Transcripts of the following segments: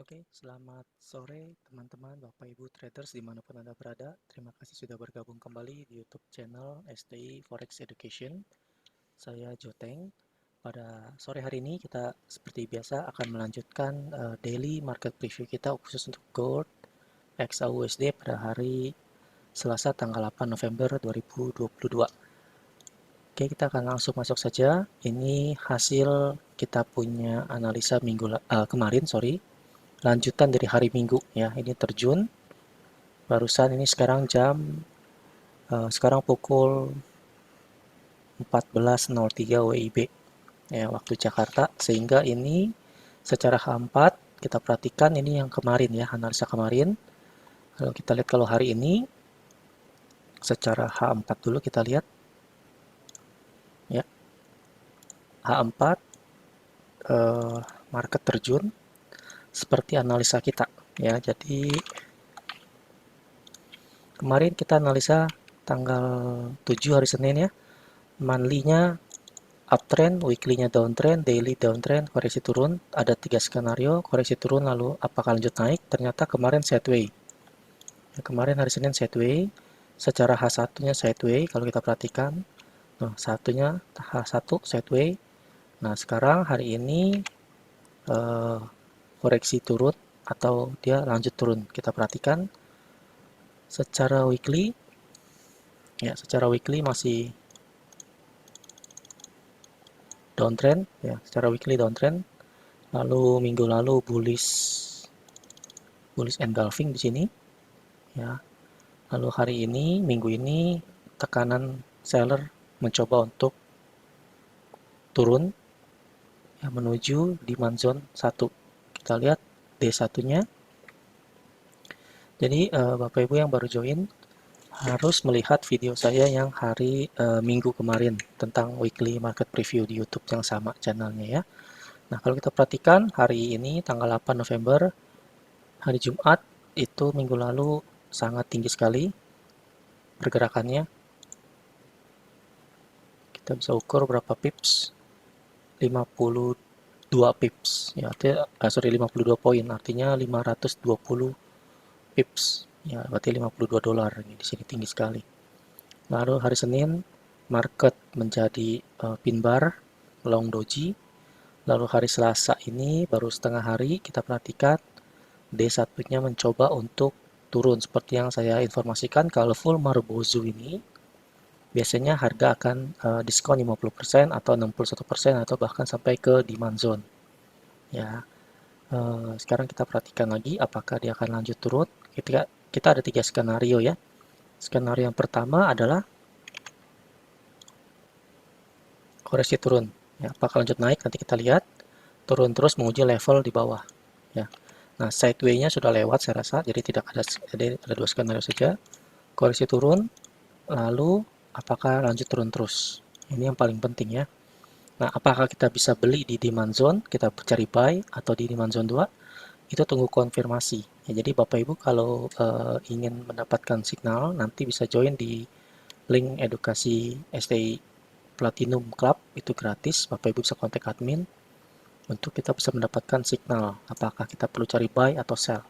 Oke, selamat sore teman-teman, Bapak Ibu traders dimanapun Anda berada. Terima kasih sudah bergabung kembali di YouTube channel STI Forex Education. Saya Joteng. Pada sore hari ini kita seperti biasa akan melanjutkan daily market preview kita khusus untuk Gold XAUSD pada hari Selasa tanggal 8 November 2022. Oke, kita akan langsung masuk saja. Ini hasil kita punya analisa kemarin, lanjutan dari hari Minggu ya. Ini terjun barusan, ini sekarang pukul 14.03 WIB ya, waktu Jakarta, sehingga ini secara H4 kita perhatikan ini yang kemarin ya, analisa kemarin. Kalau kita lihat kalau hari ini secara H4 dulu kita lihat ya, H4 market terjun seperti analisa kita ya. Jadi kemarin kita analisa tanggal 7 hari Senin ya, monthly-nya uptrend, weekly-nya downtrend, daily downtrend, koreksi turun. Ada 3 skenario, koreksi turun lalu apakah lanjut naik. Ternyata kemarin sideways ya, kemarin hari Senin sideways, secara H1 nya sideways kalau kita perhatikan. Nah, satunya H1 sideways. Nah, sekarang hari ini koreksi turun atau dia lanjut turun. Kita perhatikan secara weekly ya, secara weekly masih downtrend ya, secara weekly downtrend. Lalu minggu lalu bullish engulfing di sini ya. Lalu hari ini, minggu ini tekanan seller mencoba untuk turun ya, menuju demand zone 1. Kita lihat D1-nya. Jadi Bapak Ibu yang baru join harus melihat video saya yang hari Minggu kemarin tentang weekly market preview di YouTube yang sama channelnya ya. Nah, kalau kita perhatikan hari ini tanggal 8 November, hari Jumat, itu minggu lalu sangat tinggi sekali pergerakannya. Kita bisa ukur berapa pips, 52 pips ya, artinya 52 poin, artinya 520 pips ya, berarti 52 dolar. Ini di sini tinggi sekali. Lalu hari Senin market menjadi pin bar long doji. Lalu hari Selasa ini baru setengah hari, kita perhatikan D1-nya mencoba untuk turun. Seperti yang saya informasikan, kalau full Marubozu ini biasanya harga akan diskon 50% atau 61% atau bahkan sampai ke demand zone ya. Sekarang kita perhatikan lagi apakah dia akan lanjut turun. Kita ada 3 skenario ya. Skenario yang pertama adalah koreksi turun ya, apakah lanjut naik, nanti kita lihat turun terus menguji level di bawah ya. Nah, sideway-nya sudah lewat saya rasa, jadi tidak ada, jadi ada 2 skenario saja. Koreksi turun, lalu apakah lanjut turun terus, ini yang paling penting ya. Nah, apakah kita bisa beli di demand zone, kita cari buy, atau di demand zone 2, itu tunggu konfirmasi ya. Jadi Bapak Ibu kalau ingin mendapatkan signal, nanti bisa join di link edukasi STI Platinum Club, itu gratis. Bapak Ibu bisa kontak admin untuk kita bisa mendapatkan signal apakah kita perlu cari buy atau sell.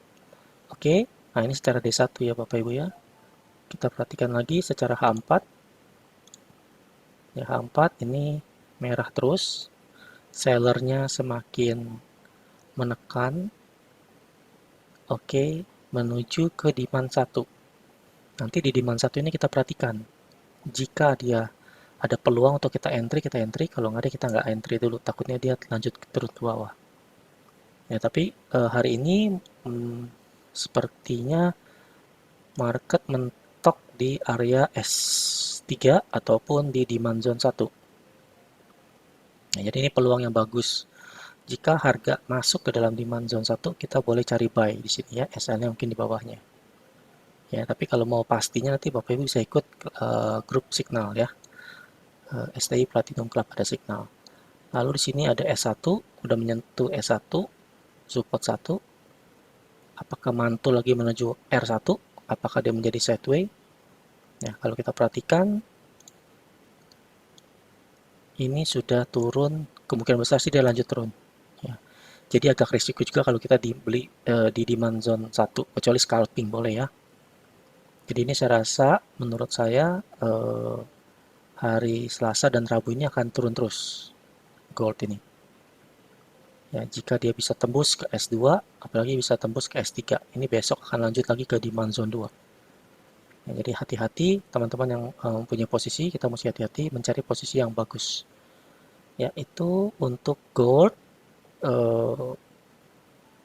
Oke, nah ini secara D1 ya Bapak Ibu ya. Kita perhatikan lagi secara H4 ya, H4 ini merah terus, sellernya semakin menekan. Oke, menuju ke demand 1. Nanti di demand 1 ini kita perhatikan, jika dia ada peluang untuk kita entry, kalau nggak ada kita nggak entry dulu, takutnya dia lanjut terus ke bawah ya. Tapi hari ini sepertinya market mentok di area S3 ataupun di demand zone 1 nah, jadi ini peluang yang bagus. Jika harga masuk ke dalam demand zone 1, kita boleh cari buy di sini ya, SL-nya mungkin di bawahnya ya. Tapi kalau mau pastinya nanti Bapak Ibu bisa ikut grup signal ya, STI Platinum Club ada signal. Lalu di sini ada S1, udah menyentuh S1, support 1. Apakah mantul lagi menuju R1? Apakah dia menjadi sideways? Ya, kalau kita perhatikan, ini sudah turun, kemungkinan besar sih dia lanjut turun. Ya. Jadi agak risiko juga kalau kita dibeli di demand zone 1, kecuali scalping boleh ya. Jadi ini saya rasa, menurut saya hari Selasa dan Rabu ini akan turun terus gold ini. Ya, jika dia bisa tembus ke S2, apalagi bisa tembus ke S3, ini besok akan lanjut lagi ke demand zone 2. Ya, jadi hati-hati teman-teman yang punya posisi, kita mesti hati-hati mencari posisi yang bagus. Ya, itu untuk gold. Eh,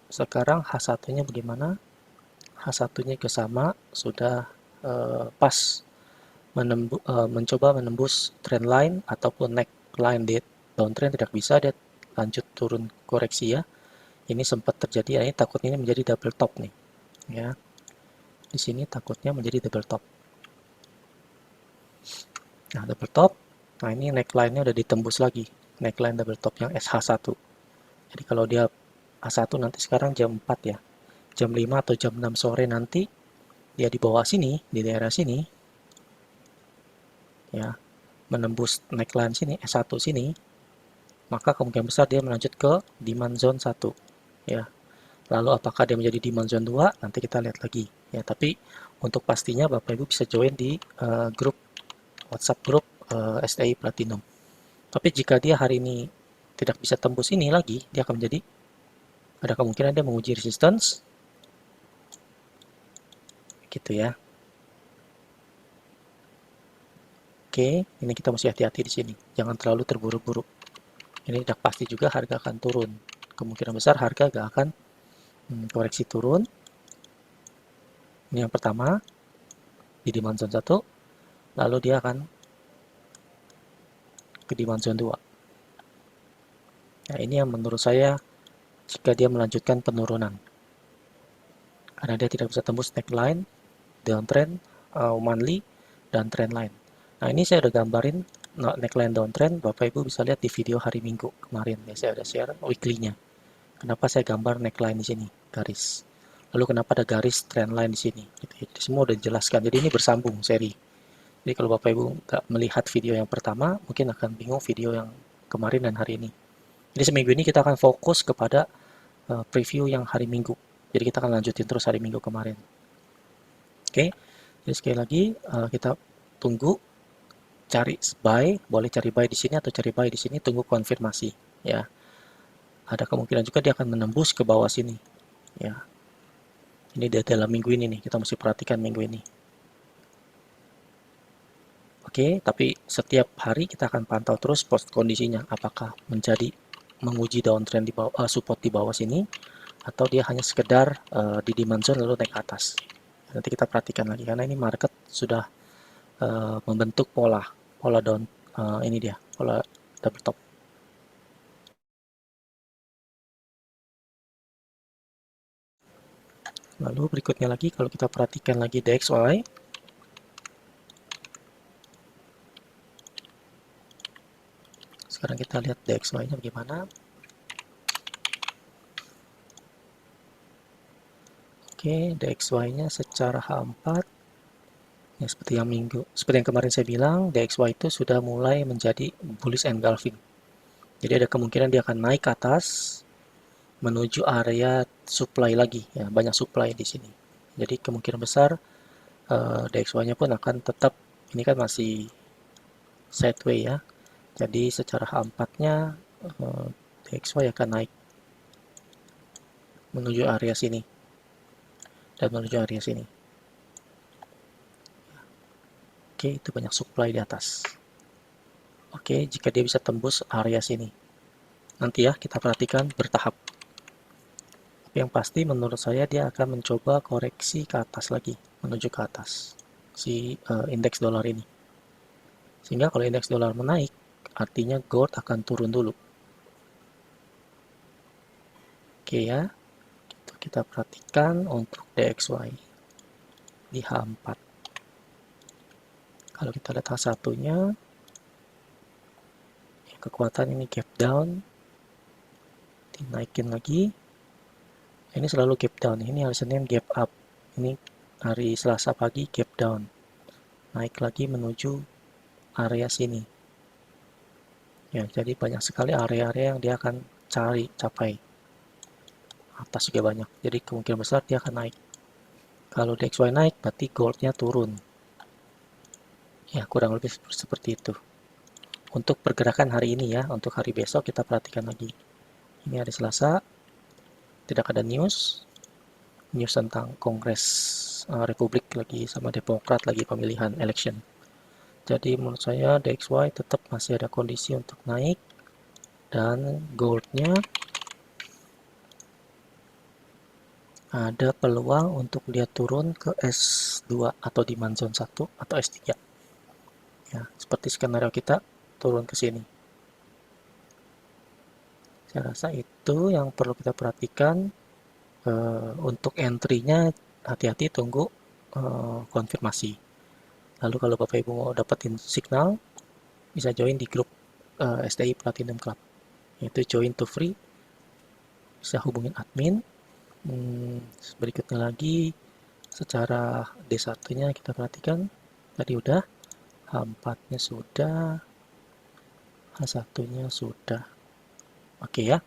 Sekarang H1-nya bagaimana? H1-nya juga sama, sudah pas mencoba menembus trendline ataupun neckline di downtrend, tidak bisa, dia lanjut turun koreksi ya. Ini sempat terjadi, ini takutnya ini menjadi double top nih ya. Di sini takutnya menjadi double top. Nah, double top. Nah, ini neckline-nya udah ditembus lagi. Neckline double top yang SH1. Jadi kalau dia H1 nanti sekarang jam 4 ya. Jam 5 atau jam 6 sore nanti dia di bawah sini, di daerah sini ya, menembus neckline sini S1 sini, maka kemungkinan besar dia melanjut ke demand zone 1 ya. Lalu apakah dia menjadi demand zone 2? Nanti kita lihat lagi ya. Tapi untuk pastinya Bapak Ibu bisa join di grup WhatsApp grup STI Platinum. Tapi jika dia hari ini tidak bisa tembus ini lagi, dia akan menjadi, ada kemungkinan dia menguji resistance gitu ya. Oke, ini kita mesti hati-hati di sini. Jangan terlalu terburu-buru. Ini sudah pasti juga harga akan turun. Kemungkinan besar harga gak akan koreksi turun. Ini yang pertama, di demand zone 1, lalu dia akan ke demand zone 2. Nah, ini yang menurut saya jika dia melanjutkan penurunan. Karena dia tidak bisa tembus neckline, downtrend, monthly, dan trendline. Nah, ini saya udah gambarin neckline downtrend. Bapak Ibu bisa lihat di video hari Minggu kemarin. Ya, saya udah share weekly-nya. Kenapa saya gambar neckline di sini, garis. Lalu kenapa ada garis trendline di sini. Jadi semua udah dijelaskan. Jadi ini bersambung seri. Jadi kalau Bapak Ibu nggak melihat video yang pertama, mungkin akan bingung video yang kemarin dan hari ini. Jadi seminggu ini kita akan fokus kepada preview yang hari Minggu. Jadi kita akan lanjutin terus hari Minggu kemarin. Oke, jadi sekali lagi kita tunggu, cari buy, boleh cari buy di sini atau cari buy di sini, tunggu konfirmasi ya. Ada kemungkinan juga dia akan menembus ke bawah sini ya. Ini dalam minggu ini nih, kita mesti perhatikan minggu ini. Oke, tapi setiap hari kita akan pantau terus post kondisinya, apakah menguji downtrend di bawah, support di bawah sini, atau dia hanya sekedar di demand zone lalu naik ke atas. Nanti kita perhatikan lagi karena ini market sudah membentuk pola down, ini dia pola double top. Lalu berikutnya lagi kalau kita perhatikan lagi DXY, sekarang kita lihat DXY-nya bagaimana. Oke, DXY-nya secara H4 ya, seperti yang kemarin saya bilang, DXY itu sudah mulai menjadi bullish engulfing. Jadi ada kemungkinan dia akan naik ke atas menuju area supply lagi ya, banyak supply di sini. Jadi kemungkinan besar DXY-nya pun akan tetap, ini kan masih sideway ya. Jadi secara H4-nya DXY akan naik menuju area sini dan menuju area sini. Oke, itu banyak supply di atas. Oke, jika dia bisa tembus area sini. Nanti ya, kita perhatikan bertahap. Tapi yang pasti menurut saya dia akan mencoba koreksi ke atas lagi, menuju ke atas. Si indeks dolar ini. Sehingga kalau indeks dolar menaik, artinya gold akan turun dulu. Oke ya, kita perhatikan untuk DXY di H4. Kalau kita lihat H1-nya, kekuatan ini gap down, dinaikin lagi. Ini selalu gap down, ini hari Senin gap up, ini hari Selasa pagi gap down, naik lagi menuju area sini. Ya, jadi banyak sekali area-area yang dia akan capai. atas juga banyak. Jadi kemungkinan besar dia akan naik. Kalau DXY naik, berarti goldnya turun. Ya, kurang lebih seperti itu. Untuk pergerakan hari ini ya, untuk hari besok kita perhatikan lagi. Ini hari Selasa, tidak ada news tentang Kongres Republik lagi sama Demokrat lagi pemilihan election. Jadi menurut saya DXY tetap masih ada kondisi untuk naik dan goldnya ada peluang untuk dia turun ke S2 atau demand zone 1 atau S3. Ya, seperti skenario kita turun ke sini. Saya rasa itu yang perlu kita perhatikan. Untuk entry-nya hati-hati tunggu konfirmasi. Lalu kalau Bapak Ibu mau dapetin signal, bisa join di grup STI Platinum Club. Yaitu join to free, bisa hubungin admin. Berikutnya lagi, secara D1-nya kita perhatikan, tadi udah, H4-nya sudah, H1-nya sudah. Oke ya,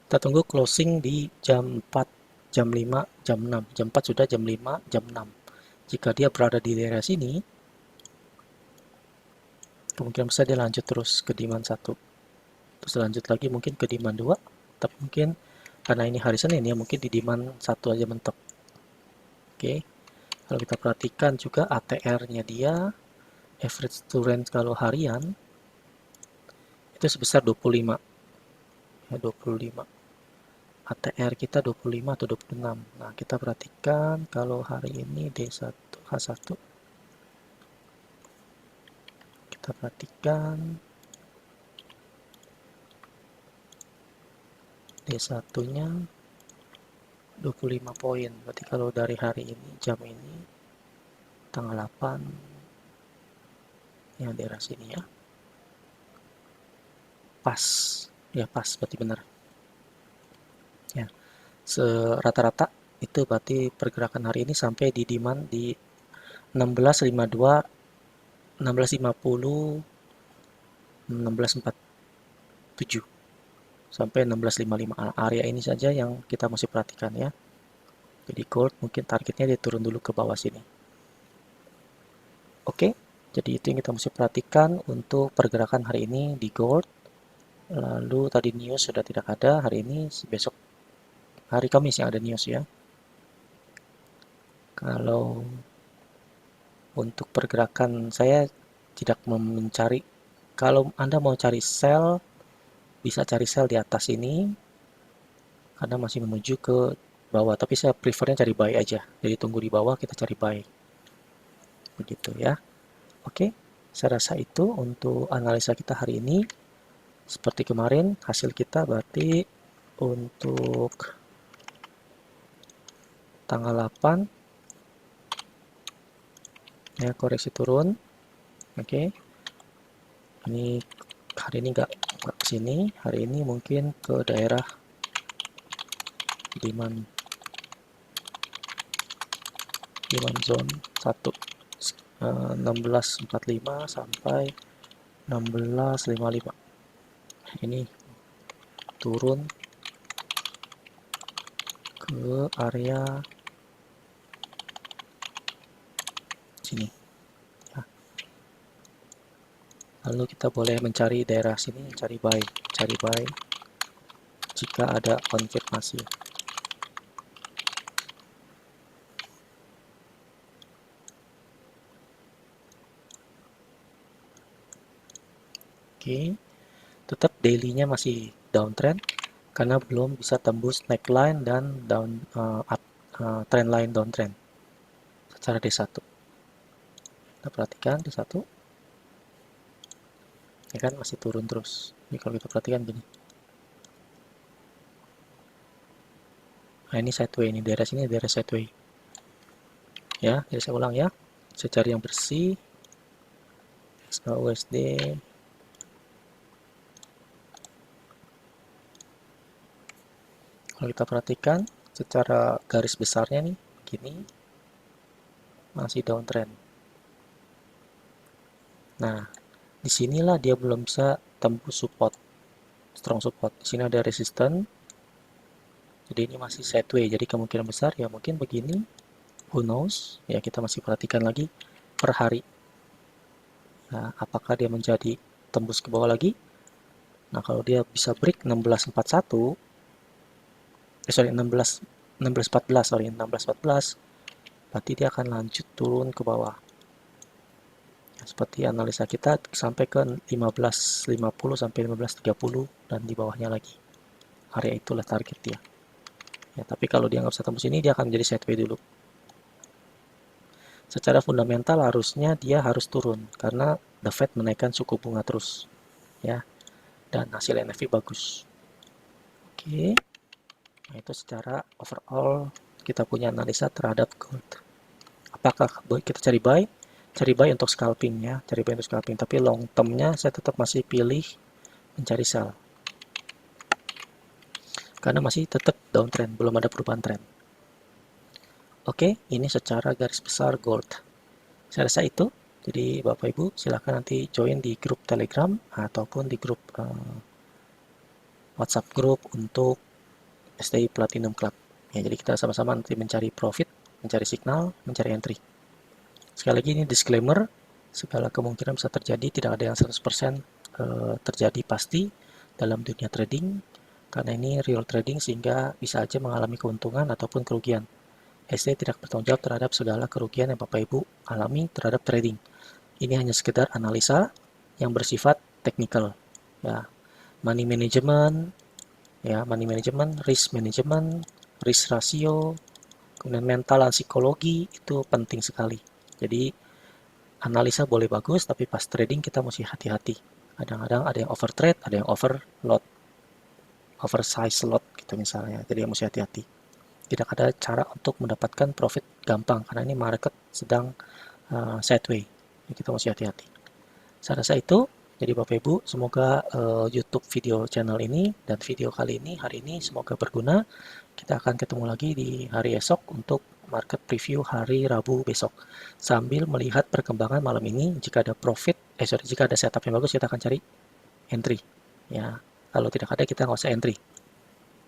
kita tunggu closing di jam 4, jam 5, jam 6. Jam 4 sudah, jam 5, jam 6. Jika dia berada di daerah sini, kemungkinan besar dia lanjut terus ke demand 1. Terus lanjut lagi mungkin ke demand 2, tapi mungkin karena ini hari Senin ya, mungkin di demand 1 aja mentok. Oke, kalau kita perhatikan juga ATR-nya dia, average to range kalau harian, itu sebesar 25. Ya, 25. ATR kita 25 atau 26. Nah, kita perhatikan kalau hari ini D1, H1, kita perhatikan D1-nya 25 poin. Berarti kalau dari hari ini, jam ini, tanggal 8, yang daerah sini ya. Pas. Ya, pas. Berarti benar. Ya. Rata-rata itu berarti pergerakan hari ini sampai di demand di 1652, 1650, 1647 sampai 1655. Area ini saja yang kita mesti perhatikan ya. Jadi gold mungkin targetnya dia turun dulu ke bawah sini. Oke, jadi itu yang kita mesti perhatikan untuk pergerakan hari ini di gold. Lalu tadi news sudah tidak ada, hari ini besok hari Kamis yang ada news ya. Kalau untuk pergerakan saya tidak mencari, kalau Anda mau cari sell, bisa cari sell di atas ini karena masih menuju ke bawah, tapi saya prefernya cari buy aja. Jadi tunggu di bawah kita cari buy. Begitu ya. Oke, saya rasa itu untuk analisa kita hari ini. Seperti kemarin hasil kita berarti untuk tanggal 8 ya, koreksi turun. Oke, ini hari ini nggak ke sini, hari ini mungkin ke daerah demand zone 1, 1645 sampai 1655. Ini turun ke area sini ya. Lalu kita boleh mencari daerah sini, cari buy jika ada konfirmasi. Oke, tetap daily-nya masih downtrend karena belum bisa tembus neckline dan trend line downtrend secara D1. Kita perhatikan D1 ya kan masih turun terus. Ini kalau kita perhatikan gini. Nah, ini sideway, ini daerah sini daerah sideway. Ya, jadi saya ulang ya. Saya cari yang bersih. SKUSD. Kalau kita perhatikan secara garis besarnya nih, gini masih downtrend. Nah, disinilah dia belum bisa tembus support, strong support. Di sini ada resistance, Jadi ini masih sideways, jadi kemungkinan besar ya mungkin begini, who knows, ya kita masih perhatikan lagi per hari. Nah, apakah dia menjadi tembus ke bawah lagi? Nah, kalau dia bisa break 1641, 1614, sorry, 1614, berarti dia akan lanjut turun ke bawah. Ya, seperti analisa kita sampai ke 1550 sampai 1530 dan di bawahnya lagi. Area itulah target dia. Ya, tapi kalau dia nggak bisa tembus ini, dia akan menjadi sideways dulu. Secara fundamental harusnya dia harus turun karena The Fed menaikkan suku bunga terus, ya, dan hasil NFP bagus. Oke, nah itu secara overall kita punya analisa terhadap gold. Apakah kita cari buy? Cari buy untuk scalping ya, cari buy untuk scalping. Tapi long termnya saya tetap masih pilih mencari sell karena masih tetap downtrend, belum ada perubahan tren. Oke, ini secara garis besar gold. Saya rasa itu. Jadi Bapak Ibu silakan nanti join di grup Telegram ataupun di grup WhatsApp grup untuk STI Platinum Club. Ya, jadi kita sama-sama nanti mencari profit, mencari signal, mencari entry. Sekali lagi ini disclaimer, segala kemungkinan bisa terjadi, tidak ada yang 100% terjadi pasti dalam dunia trading, karena ini real trading sehingga bisa aja mengalami keuntungan ataupun kerugian. ST tidak bertanggung jawab terhadap segala kerugian yang Bapak Ibu alami terhadap trading. Ini hanya sekedar analisa yang bersifat teknikal. Ya, money management, risk management, risk ratio, kemudian mental dan psikologi itu penting sekali. Jadi analisa boleh bagus, tapi pas trading kita mesti hati-hati. Kadang-kadang ada yang over trade, ada yang overload, oversize lot gitu misalnya. Jadi mesti hati-hati. Tidak ada cara untuk mendapatkan profit gampang karena ini market sedang sideways. Kita mesti hati-hati. Saya rasa itu. Jadi Bapak Ibu, semoga YouTube video channel ini dan video kali ini, hari ini semoga berguna. Kita akan ketemu lagi di hari esok untuk market preview hari Rabu besok. Sambil melihat perkembangan malam ini, jika ada profit, jika ada setup yang bagus, kita akan cari entry. Ya, kalau tidak ada, kita nggak usah entry.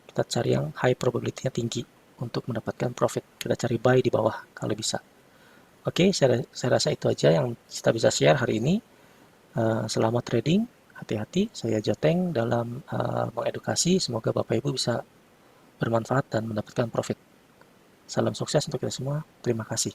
Kita cari yang high probability-nya tinggi untuk mendapatkan profit. Kita cari buy di bawah kalau bisa. Oke, saya rasa itu aja yang kita bisa share hari ini. Selamat trading, hati-hati. Saya Joteng dalam mengedukasi. Semoga Bapak Ibu bisa bermanfaat dan mendapatkan profit. Salam sukses untuk kita semua. Terima kasih.